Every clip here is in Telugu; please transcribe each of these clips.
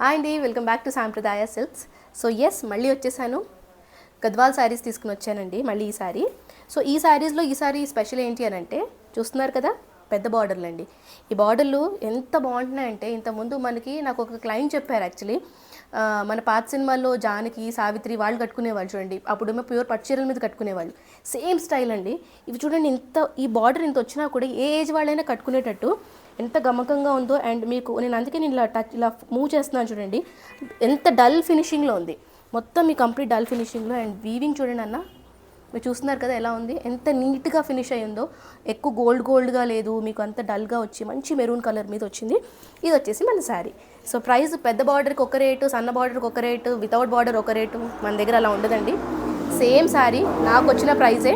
హాయ్ అండి, వెల్కమ్ బ్యాక్ టు సాంప్రదాయ సిల్క్స్. సో ఎస్, మళ్ళీ వచ్చేసాను. గద్వాల్ శారీస్ తీసుకుని వచ్చానండి మళ్ళీ ఈసారి. సో ఈ శారీస్లో ఈసారి స్పెషల్ ఏంటి అని అంటే, చూస్తున్నారు కదా పెద్ద బార్డర్లు అండి. ఈ బార్డర్లు ఎంత బాగుంటున్నాయంటే, ఇంతకుముందు నాకు ఒక క్లయింట్ చెప్పారు యాక్చువల్లీ, మన పాత సినిమాల్లో జానకి, సావిత్రి వాళ్ళు కట్టుకునేవాళ్ళు చూడండి. అప్పుడేమో ప్యూర్ పట్టు చీరల మీద కట్టుకునేవాళ్ళు. సేమ్ స్టైల్ అండి. ఇవి చూడండి, ఈ బార్డర్ ఇంత వచ్చినా కూడా ఏ ఏజ్ వాళ్ళైనా కట్టుకునేటట్టు ఎంత గమకంగా ఉందో. అండ్ మీకు అందుకే నేను ఇలా మూవ్ చేస్తున్నాను చూడండి, ఎంత డల్ ఫినిషింగ్లో ఉంది. మొత్తం మీ కంప్లీట్ డల్ ఫినిషింగ్లో. అండ్ వీవింగ్ చూడండి అన్న, మీరు చూస్తున్నారు కదా ఎలా ఉంది, ఎంత నీట్గా ఫినిష్ అయ్యిందో. ఎక్కువ గోల్డ్గా లేదు, మీకు అంత డల్గా వచ్చి మంచి మెరూన్ కలర్ మీద వచ్చింది. ఇది వచ్చేసి మన శారీ. సో ప్రైస్ పెద్ద బార్డర్కి ఒక రేటు, సన్న బార్డర్కి ఒక రేటు, వితౌట్ బార్డర్ ఒక రేటు. మన దగ్గర అలా ఉండదండి. సేమ్ శారీ నాకు వచ్చిన ప్రైజే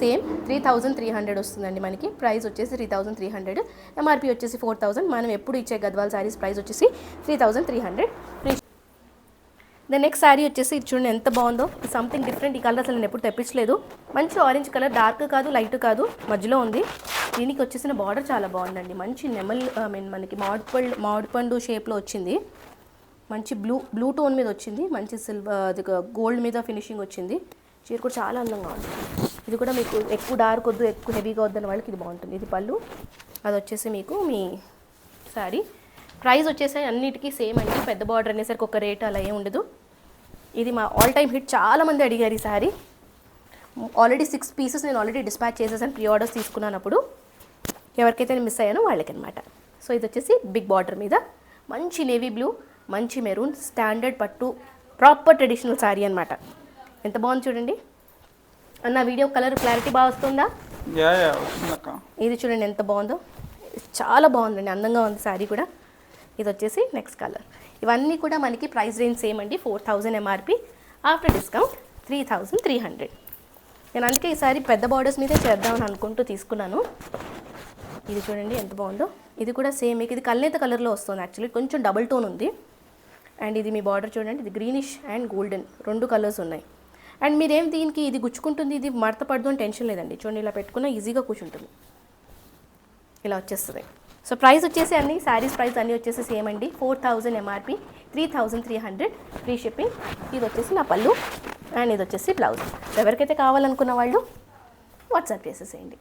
సేమ్ 3300 వస్తుందండి. మనకి ప్రైస్ వచ్చేసి 3300, ఎంఆర్పీ వచ్చేసి 4000. మనం ఎప్పుడు ఇచ్చే గద్వాల్ శారీస్ ప్రైస్ వచ్చేసి 3300. నెక్స్ట్ శారీ వచ్చేసి చూడండి ఎంత బాగుందో. Something different. ఈ కలర్ అసలు నేను ఎప్పుడు తెప్పించలేదు. మంచి ఆరెంజ్ కలర్, డార్క్ కాదు లైట్ కాదు, మధ్యలో ఉంది. దీనికి వచ్చేసిన బార్డర్ చాలా బాగుందండి. మంచి మనకి మామిడిపండు షేప్లో వచ్చింది. మంచి బ్లూ టోన్ మీద వచ్చింది. మంచి సిల్వర్ గోల్డ్ మీద ఫినిషింగ్ వచ్చింది. చీర కూడా చాలా అందంగా ఉంది. ఇది కూడా మీకు ఎక్కువ డార్క్ వద్దు, ఎక్కువ హెవీగా వద్దని వాళ్ళకి ఇది బాగుంటుంది. ఇది పళ్ళు, అది వచ్చేసి మీకు మీ శారీ. ప్రైస్ వచ్చేసి అన్నిటికీ సేమ్ అండి. పెద్ద బార్డర్ అనేసరికి ఒక రేట్ అలా ఏం ఉండదు. ఇది మా ఆల్ టైమ్ హిట్. చాలామంది అడిగారు ఈ శారీ. ఆల్రెడీ 6 పీసెస్ నేను ఆల్రెడీ డిస్పాచ్ చేసేసాను. ప్రీ ఆర్డర్స్ తీసుకున్నప్పుడు ఎవరికైతే నేను మిస్ అయ్యానో వాళ్ళకి అనమాట. సో ఇది వచ్చేసి బిగ్ బార్డర్ మీద మంచి నేవీ బ్లూ, మంచి మెరూన్, స్టాండర్డ్ పట్టు, ప్రాపర్ ట్రెడిషనల్ శారీ అనమాట. ఎంత బాగుంది చూడండి అన్న. వీడియో కలర్ క్లారిటీ బాగా వస్తుందా? ఇది చూడండి ఎంత బాగుందో, చాలా బాగుందండి, అందంగా ఉంది శారీ కూడా. ఇది వచ్చేసి నెక్స్ట్ కలర్. ఇవన్నీ కూడా మనకి ప్రైస్ రేంజ్ సేమ్ అండి. 4000 ఎంఆర్పి, ఆఫ్టర్ డిస్కౌంట్ 3300. నేను అందుకే ఈసారి పెద్ద బార్డర్స్ మీదే చేద్దామని అనుకుంటూ తీసుకున్నాను. ఇది చూడండి ఎంత బాగుందో. ఇది కూడా సేమ్, మీకు ఇది కల్నేత కలర్లో వస్తుంది యాక్చువల్లీ, కొంచెం డబుల్ టోన్ ఉంది. అండ్ ఇది మీ బార్డర్ చూడండి, ఇది గ్రీనిష్ అండ్ గోల్డెన్ 2 కలర్స్ ఉన్నాయి. అండ్ మీరేం దీనికి ఇది గుచ్చుకుంటుంది, ఇది మడత పడదు అని టెన్షన్ లేదండి. చూడండి ఇలా పెట్టుకున్నా ఈజీగా కూర్చుంటుంది, ఇలా వచ్చేస్తుంది. సో ప్రైస్ వచ్చేసి అన్ని శారీస్ ప్రైస్ అన్నీ వచ్చేసి సేమ్ అండి. 4000 ఎంఆర్పి, 3300 ఫ్రీ షిప్పింగ్. ఇది వచ్చేసి నా పళ్ళు, అండ్ ఇది వచ్చేసి బ్లౌజ్. ఎవరికైతే కావాలనుకున్న వాళ్ళు వాట్సాప్ చేసేసేయండి.